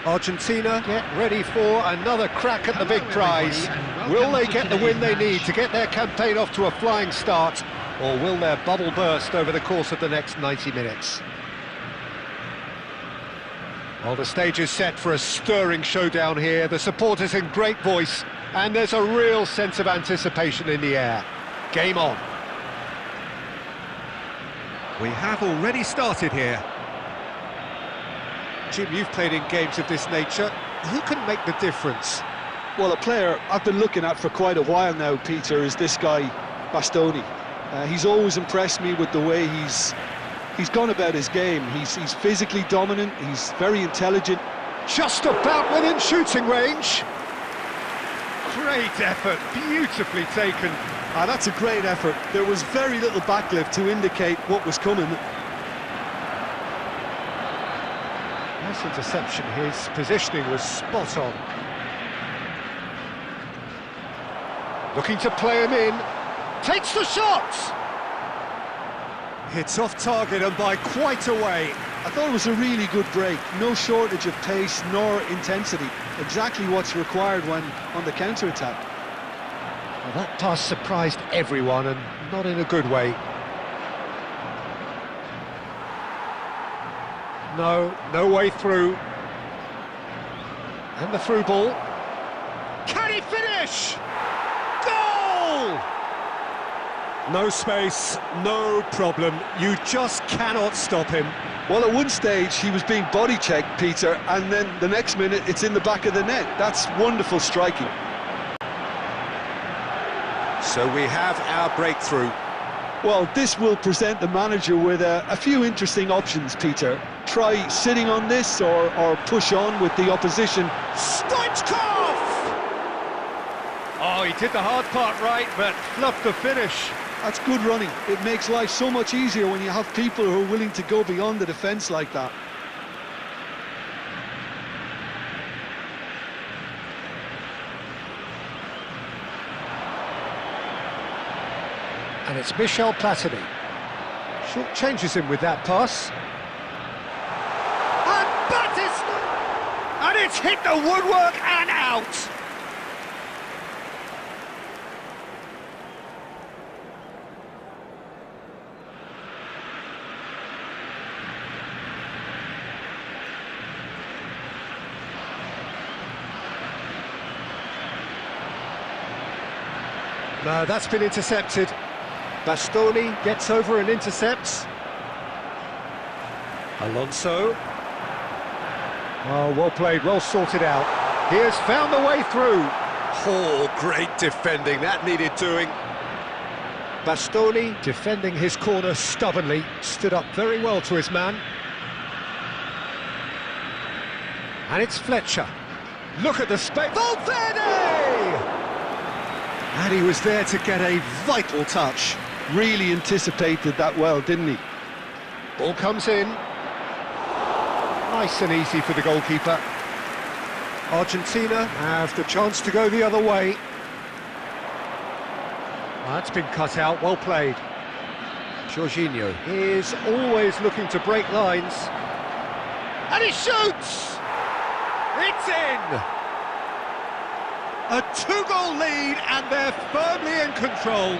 Argentina get ready for another crack at the big prize. Will they get the win they need to get their campaign off to a flying start, or will their bubble burst over the course of the next 90 minutes? Well, the stage is set for a stirring showdown here. The supporters in great voice, and there's a real sense of anticipation in the air. Game on. We have already started here. Jim, you've played in games of this nature. Who can make the difference? Well, a player I've been looking at for quite a while now, Peter, is this guy, Bastoni. He's always impressed me with the way he's He's gone about his game. He's physically dominant, he's very intelligent. Just about within shooting range. Great effort, beautifully taken. Ah, that's a great effort. There was very little backlift to indicate what was coming. Nice interception, his positioning was spot on. Looking to play him in, takes the shot! Hits off target and by quite a way. I thought it was a really good break. No shortage of pace nor intensity. Exactly what's required when on the counter-attack. Well, that pass surprised everyone and not in a good way. No way through. And the through ball. Can he finish? Goal! No space, no problem. You just cannot stop him. Well, at one stage he was being body checked, Peter, and then the next minute it's in the back of the net. That's wonderful striking. So we have our breakthrough. Well, this will present the manager with a few interesting options, Peter. Try sitting on this or push on with the opposition. Stoichkov! Oh, he did the hard part right, but fluffed the finish. That's good running. It makes life so much easier when you have people who are willing to go beyond the defence like that. And it's Michel Platini. Short changes him with that pass. And Batista! And it's hit the woodwork and out! No, that's been intercepted. Bastoni gets over and intercepts. Alonso. Oh, well played, well sorted out. He has found the way through. Oh, great defending, that needed doing. Bastoni defending his corner stubbornly, stood up very well to his man. And it's Fletcher. Look at the space. Valverde! And he was there to get a vital touch. Really anticipated that well, didn't he? Ball comes in. Nice and easy for the goalkeeper. Argentina have the chance to go the other way. That's been cut out, well played. Jorginho is always looking to break lines. And he shoots! It's in! A two-goal lead, and they're firmly in control.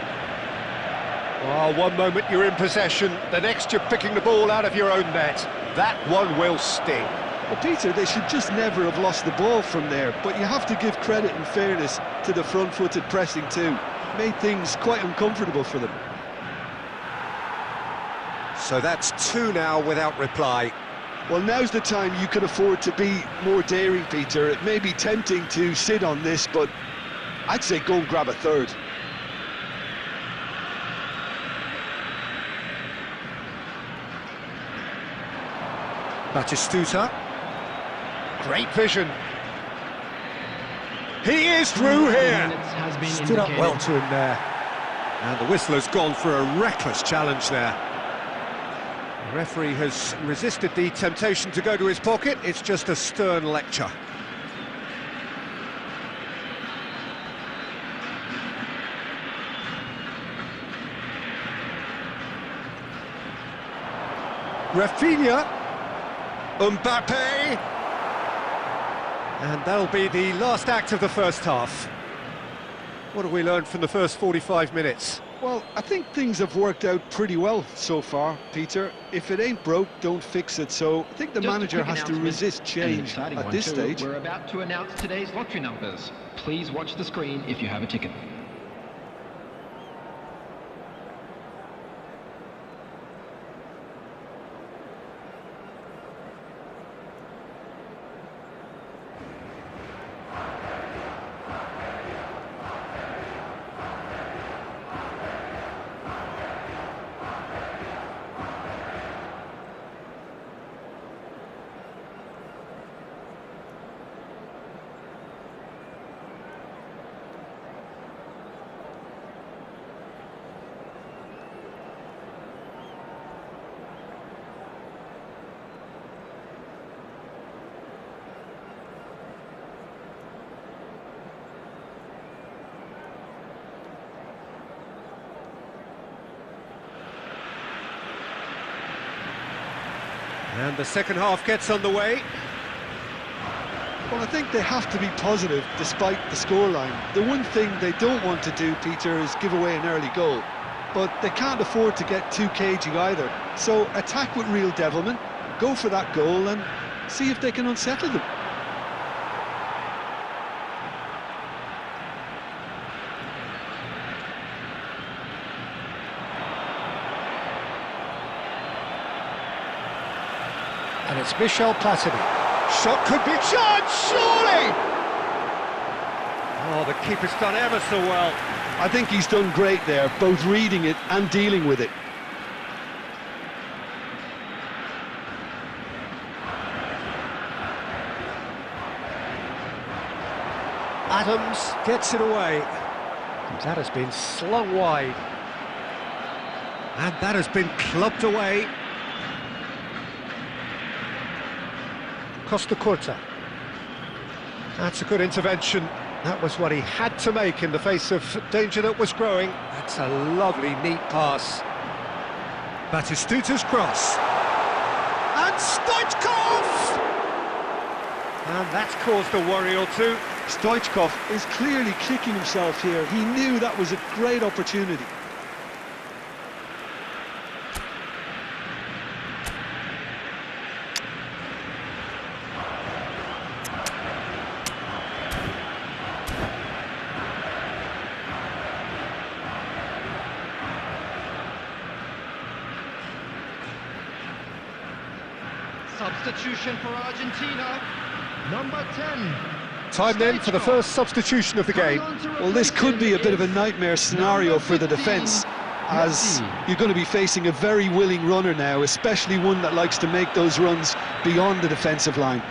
Oh, one moment you're in possession, the next you're picking the ball out of your own net. That one will sting. Well, Peter, they should just never have lost the ball from there, but you have to give credit and fairness to the front-footed pressing too. Made things quite uncomfortable for them. So that's two now without reply. Well, now's the time you can afford to be more daring, Peter. It may be tempting to sit on this, but I'd say go and grab a third. Batistuta. Great vision. He is through here. Stood up well to him there. And the whistler's gone for a reckless challenge there. The referee has resisted the temptation to go to his pocket. It's just a stern lecture. Rafinha. Mbappe. And that'll be the last act of the first half. What have we learned from the first 45 minutes? Well, I think things have worked out pretty well so far, Peter. If it ain't broke, don't fix it. So I think the manager has to resist change at this stage. We're about to announce today's lottery numbers. Please watch the screen if you have a ticket. And the second half gets underway. Well, I think they have to be positive despite the scoreline. The one thing they don't want to do, Peter, is give away an early goal. But they can't afford to get too cagey either. So attack with real devilment, go for that goal and see if they can unsettle them. And it's Michel Platini. Shot could be charged, surely! Oh, the keeper's done ever so well. I think he's done great there, both reading it and dealing with it. Adams gets it away. And that has been slung wide. And that has been clubbed away. Costa Curta. That's a good intervention. That was what he had to make in the face of danger that was growing. That's a lovely, neat pass. Batistuta's cross. And Stoichkov! And that's caused a worry or two. Stoichkov is clearly kicking himself here. He knew that was a great opportunity. Substitution for Argentina, number 10. Time then for the first substitution of the game. Well, this could be a bit of a nightmare scenario for the defence, as you're going to be facing a very willing runner now, especially one that likes to make those runs beyond the defensive line.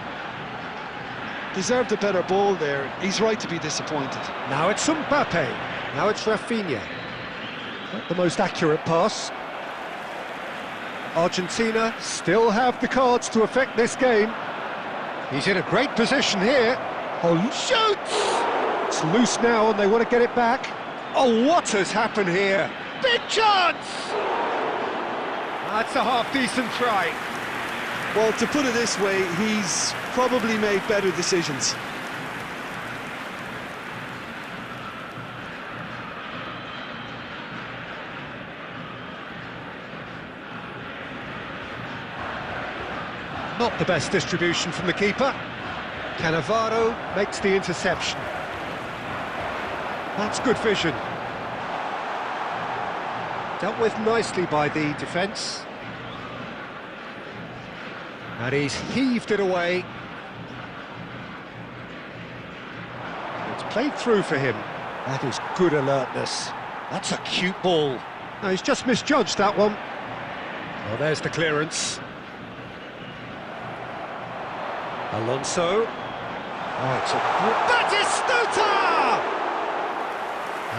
Deserved a better ball there. He's right to be disappointed. Now it's Mbappe. Now it's Rafinha. Not the most accurate pass. Argentina still have the cards to affect this game. He's in a great position here. Oh, shoots! It's loose now and they want to get it back. Oh, what has happened here? Big chance! That's a half-decent try. Well, to put it this way, he's probably made better decisions. Not the best distribution from the keeper. Cannavaro makes the interception. That's good vision. Dealt with nicely by the defence. And he's heaved it away. It's played through for him. That is good alertness. That's a cute ball. No, he's just misjudged that one. Well, there's the clearance. Alonso. Oh, it's a Batistuta!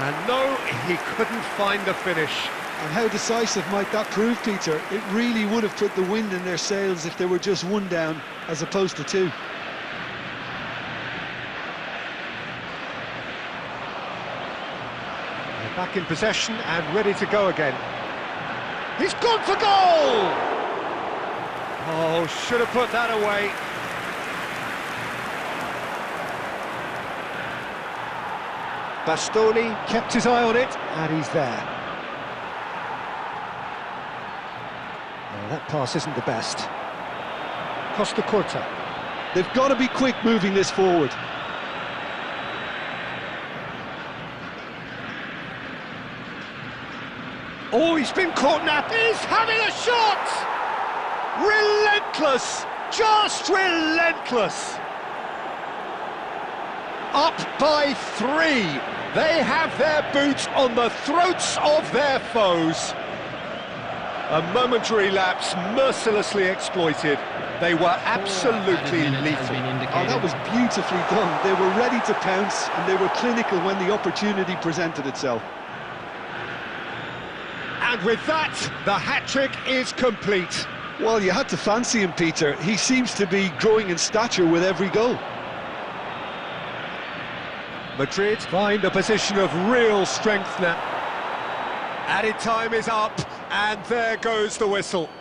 And no, he couldn't find the finish. And how decisive might that prove, Peter? It really would have put the wind in their sails if they were just one down, as opposed to two. They're back in possession and ready to go again. He's gone for goal! Oh, should have put that away. Bastoni kept his eye on it, and he's there. Oh, that pass isn't the best. Costa Curta. They've got to be quick moving this forward. Oh, he's been caught napping. He's having a shot! Relentless! Just relentless! Up by 3. They have their boots on the throats of their foes. A momentary lapse mercilessly exploited. They were absolutely lethal. Oh, that was beautifully done. They were ready to pounce and they were clinical when the opportunity presented itself. And with that, the hat-trick is complete. Well, you had to fancy him, Peter. He seems to be growing in stature with every goal. Madrid find a position of real strength now. Added time is up, and there goes the whistle.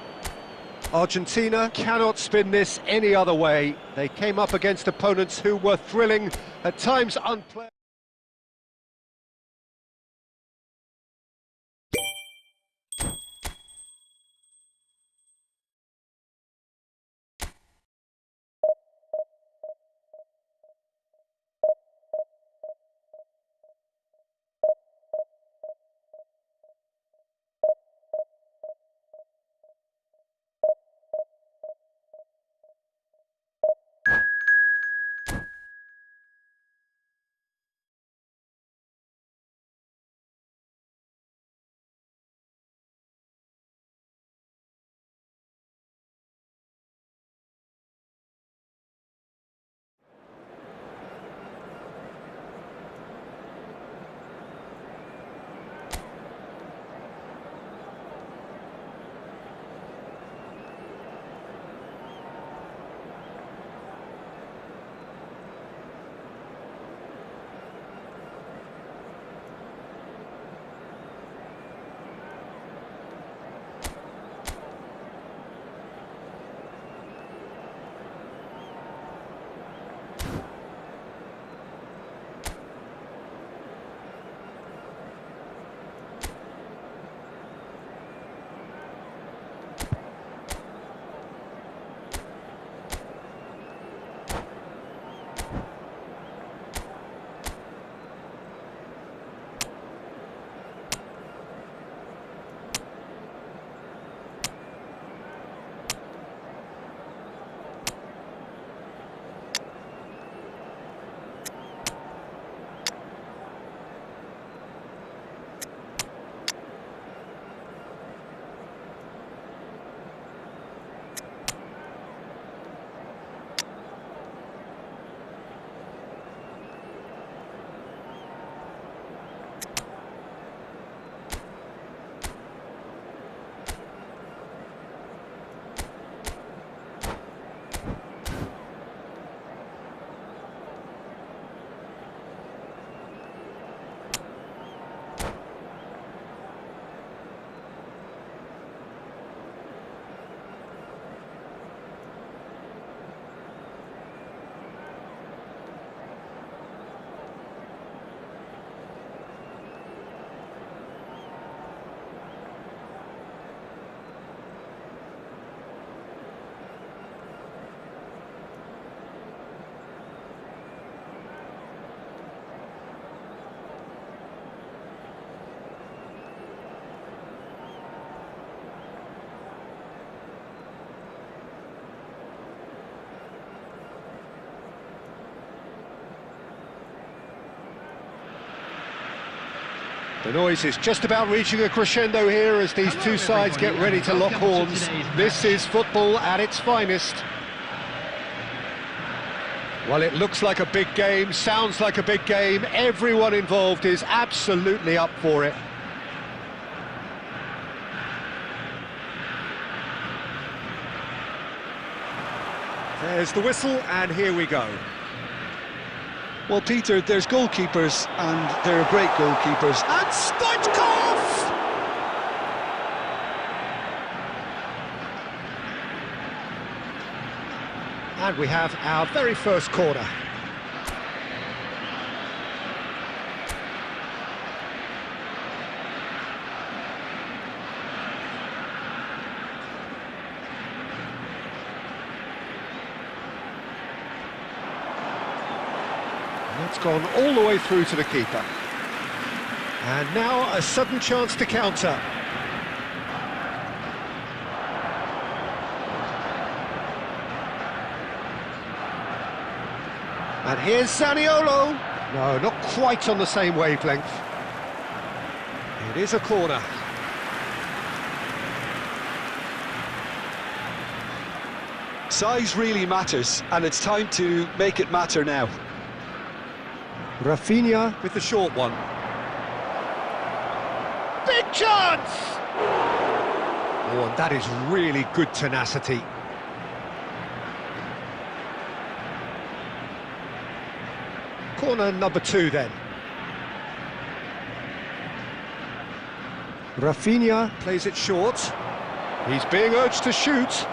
Argentina cannot spin this any other way. They came up against opponents who were thrilling, at times unplayable. The noise is just about reaching a crescendo here as these two sides get ready to lock horns. This is football at its finest. Well, it looks like a big game, sounds like a big game. Everyone involved is absolutely up for it. There's the whistle, and here we go. Well, Peter, there's goalkeepers, and they're great goalkeepers. And Stoichkov! And we have our very first corner. That's gone all the way through to the keeper. And now a sudden chance to counter. And here's Zaniolo. No, not quite on the same wavelength. It is a corner. Size really matters, and it's time to make it matter now. Rafinha with the short one. Big chance! Oh, and that is really good tenacity. Corner number 2 then. Rafinha plays it short. He's being urged to shoot.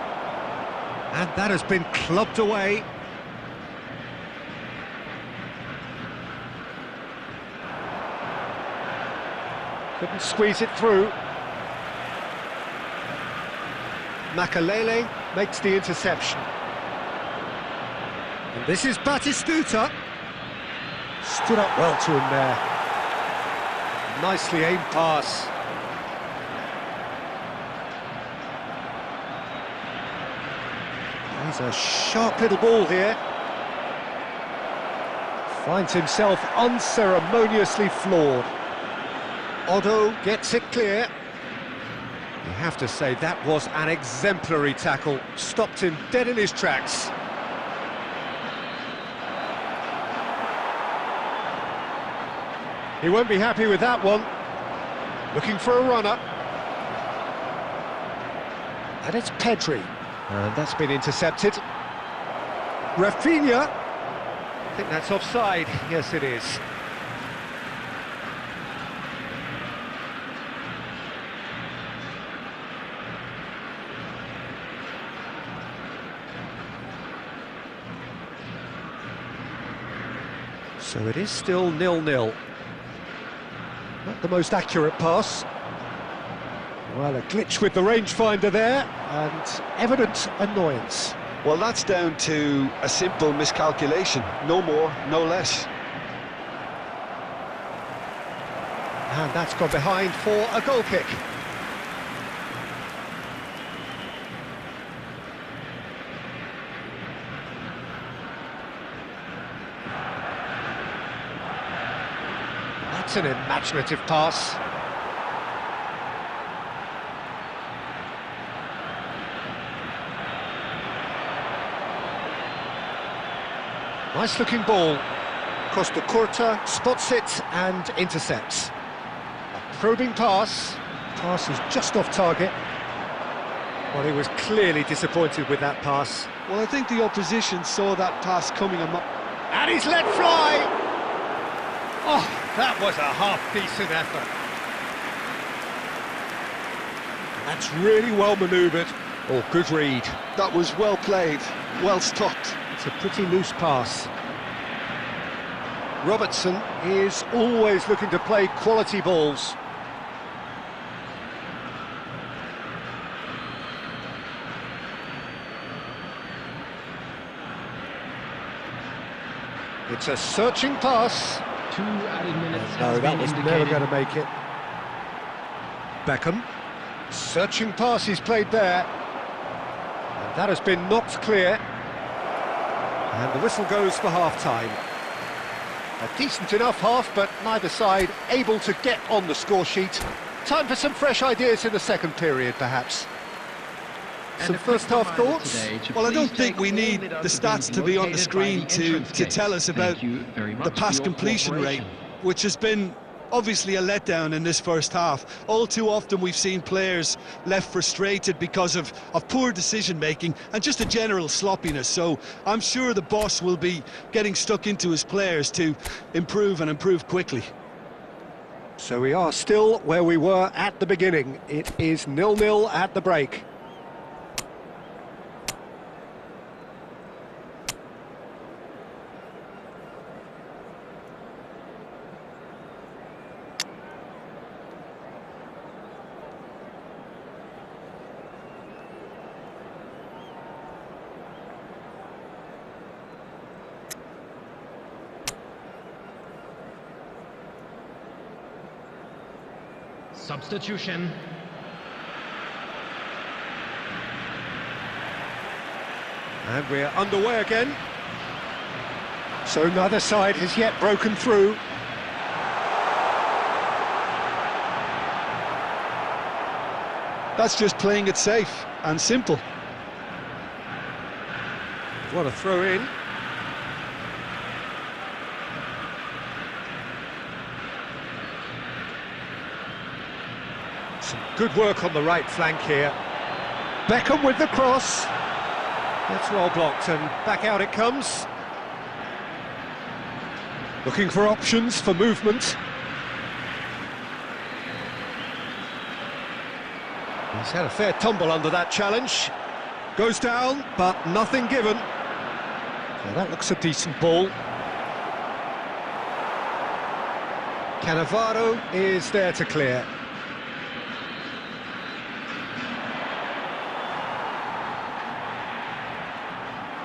And that has been clubbed away. Couldn't squeeze it through. Makalele makes the interception. And this is Batistuta. Stood up well to him there. Nicely aimed pass. He's a sharp little ball here. Finds himself unceremoniously floored. Otto gets it clear. You have to say that was an exemplary tackle. Stopped him dead in his tracks. He won't be happy with that one. Looking for a runner. And it's Pedri. And that's been intercepted. Rafinha. I think that's offside. Yes, it is. So it is still 0-0. Not the most accurate pass. Well, a glitch with the rangefinder there, and evident annoyance. Well, that's down to a simple miscalculation. No more, no less. And that's gone behind for a goal kick. That's an imaginative pass. Nice looking ball. Costa Curta spots it and intercepts. A probing pass. Pass is just off target. Well, he was clearly disappointed with that pass. Well, I think the opposition saw that pass coming. And he's let fly! Oh, that was a half-decent effort. That's really well manoeuvred. Oh, good read. That was well played, well stopped. It's a pretty loose pass. Robertson is always looking to play quality balls. It's a searching pass. 2 added minutes No, has that been was indicated. never going to make it. Beckham. Searching pass he's played there. And that has been knocked clear. And the whistle goes for half-time. A decent enough half, but neither side able to get on the score sheet. Time for some fresh ideas in the second period, perhaps. Some first-half thoughts? Well, I don't think we need the stats to be on the screen to tell us about the pass completion rate, which has been obviously a letdown in this first half. All too often we've seen players left frustrated because of poor decision-making and just a general sloppiness. So I'm sure the boss will be getting stuck into his players to improve and improve quickly. So we are still where we were at the beginning. It is 0-0 at the break. Substitution. And we're underway again. So neither side has yet broken through. That's just playing it safe and simple. What a throw in. Some good work on the right flank here. Beckham with the cross. That's well blocked and back out it comes. Looking for options for movement. He's had a fair tumble under that challenge. Goes down, but nothing given. Yeah, that looks a decent ball. Cannavaro is there to clear.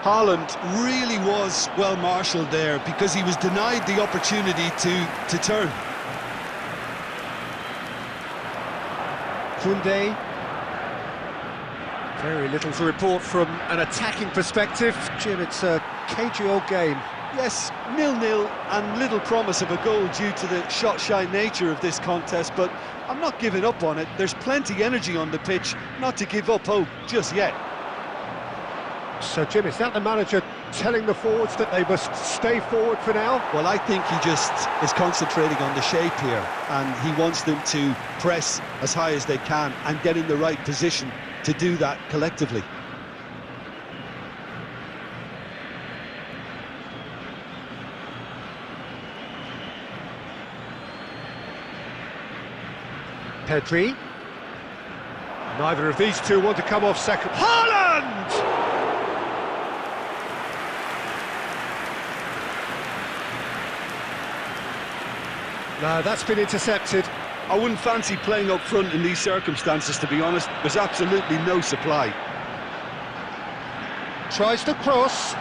Haaland really was well marshalled there because he was denied the opportunity to turn. Koundé. Very little to report from an attacking perspective. Jim, it's a cagey old game. Yes, 0-0 and little promise of a goal due to the shot-shy nature of this contest, but I'm not giving up on it. There's plenty energy on the pitch, not to give up hope just yet. So, Jim, is that the manager telling the forwards that they must stay forward for now? Well, I think he just is concentrating on the shape here, and he wants them to press as high as they can and get in the right position to do that collectively. Pedri. Neither of these two want to come off second. Haaland! No, that's been intercepted. I wouldn't fancy playing up front in these circumstances, to be honest. There's absolutely no supply. Tries to cross.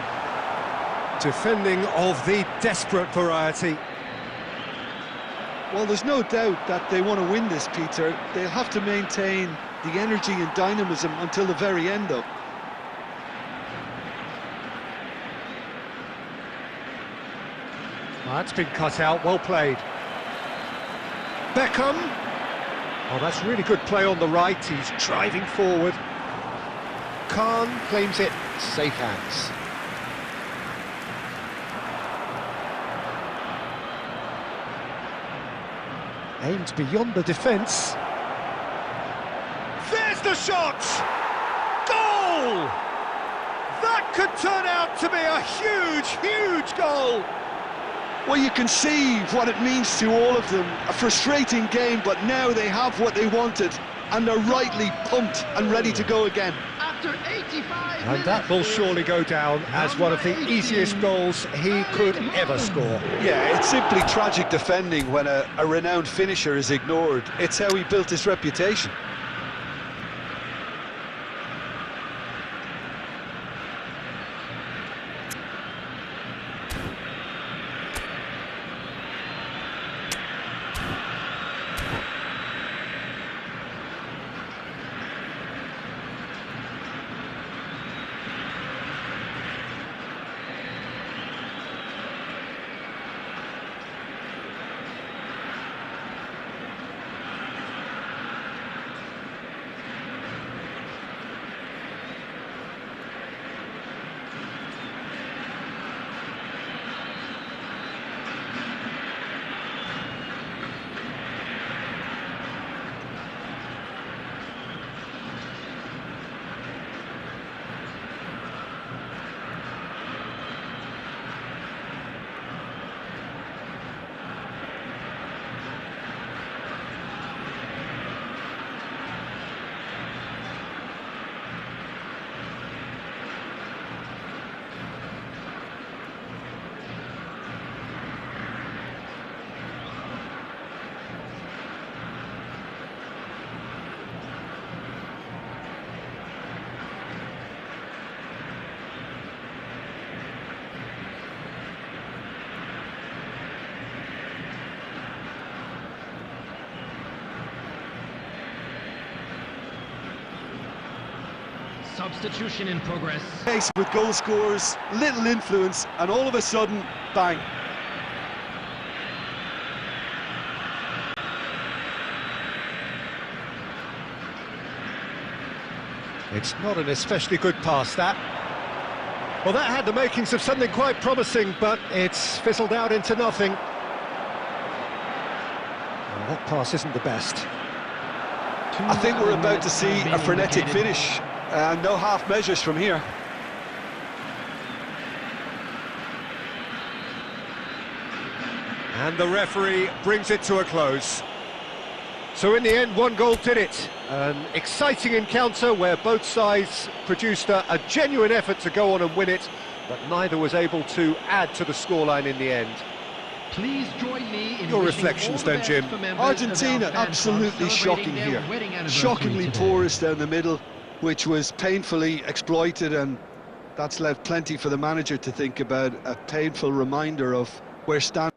Defending of the desperate variety. Well, there's no doubt that they want to win this, Peter. They'll have to maintain the energy and dynamism until the very end, though. Well, that's been cut out, well played. Beckham. Oh, that's really good play on the right, he's driving forward. Khan claims it, safe hands. Aimed beyond the defence. There's the shot! Goal! That could turn out to be a huge, huge goal! Well, you can see what it means to all of them. A frustrating game, but now they have what they wanted, and they're rightly pumped and ready to go again. After 85 And that will surely go down as one of the easiest goals he could ever score. Yeah, it's simply tragic defending when a renowned finisher is ignored. It's how he built his reputation. Substitution in progress. Pace with goal scorers, little influence, and all of a sudden, bang. It's not an especially good pass, that. Well, that had the makings of something quite promising, but it's fizzled out into nothing. Well, that pass isn't the best. I think we're about to see a frenetic finish. No half measures from here. And the referee brings it to a close. So in the end, one goal did it. An exciting encounter where both sides produced a genuine effort to go on and win it, but neither was able to add to the scoreline in the end. Please join me in Your wishing reflections all the then, best Jim. for members of our Argentina, fan club absolutely shocking celebrating their here. wedding anniversary Shockingly today. porous down the middle, which was painfully exploited, and that's left plenty for the manager to think about. A painful reminder of where stand.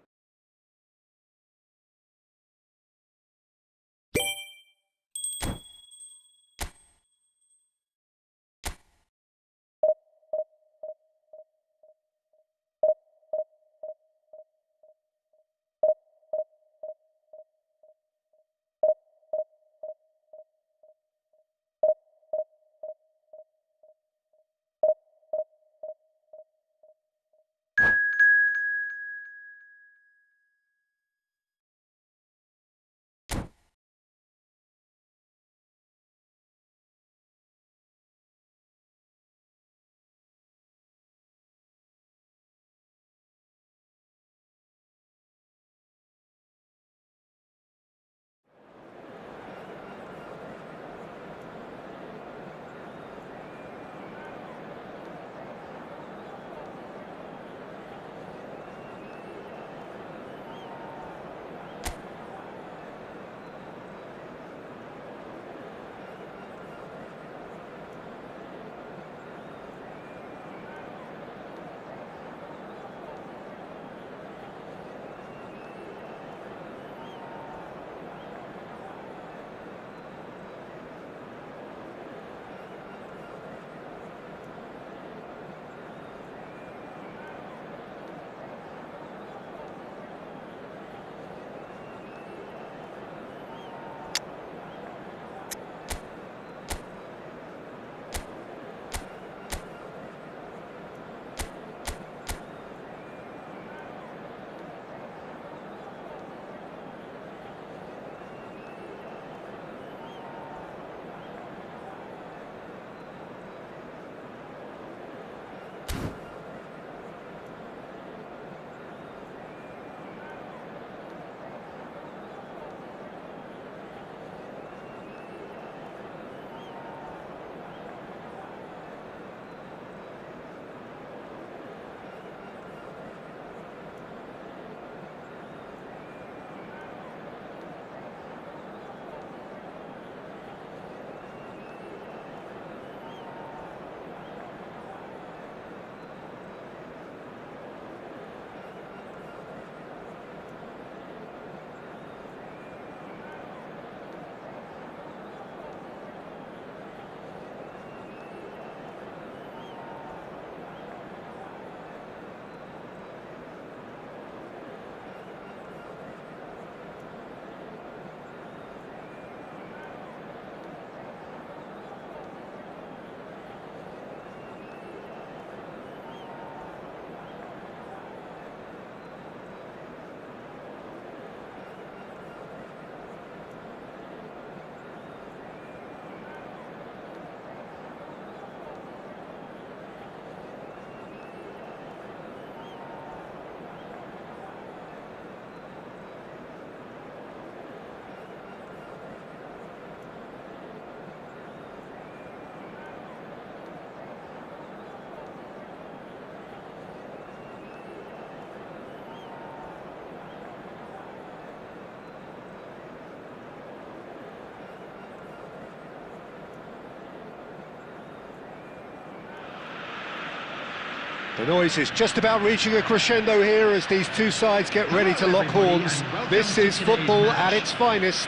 The noise is just about reaching a crescendo here as these two sides get ready to lock horns. This is football at its finest.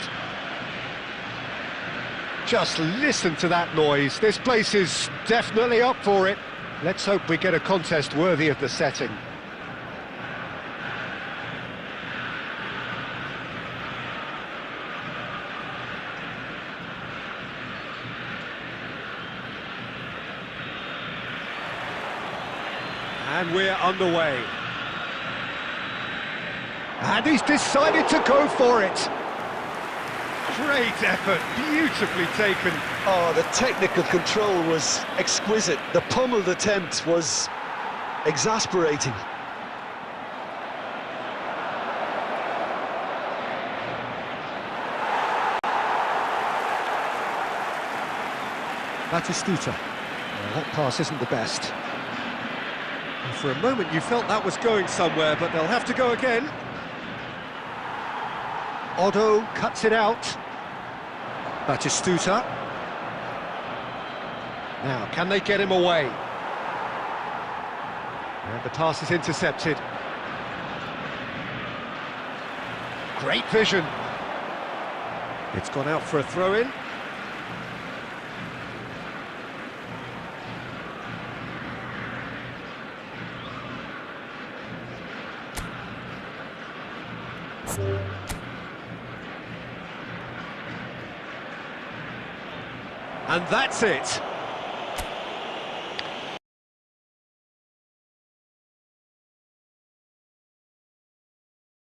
Just listen to that noise. This place is definitely up for it. Let's hope we get a contest worthy of the setting. And we're underway. And he's decided to go for it. Great effort, beautifully taken. Oh, the technical control was exquisite. The pummeled attempt was exasperating. Batistuta. Well, that pass isn't the best. And for a moment you felt that was going somewhere, but they'll have to go again. Otto cuts it out. Batistuta. Now, can they get him away? And the pass is intercepted. Great vision. It's gone out for a throw-in. And that's it.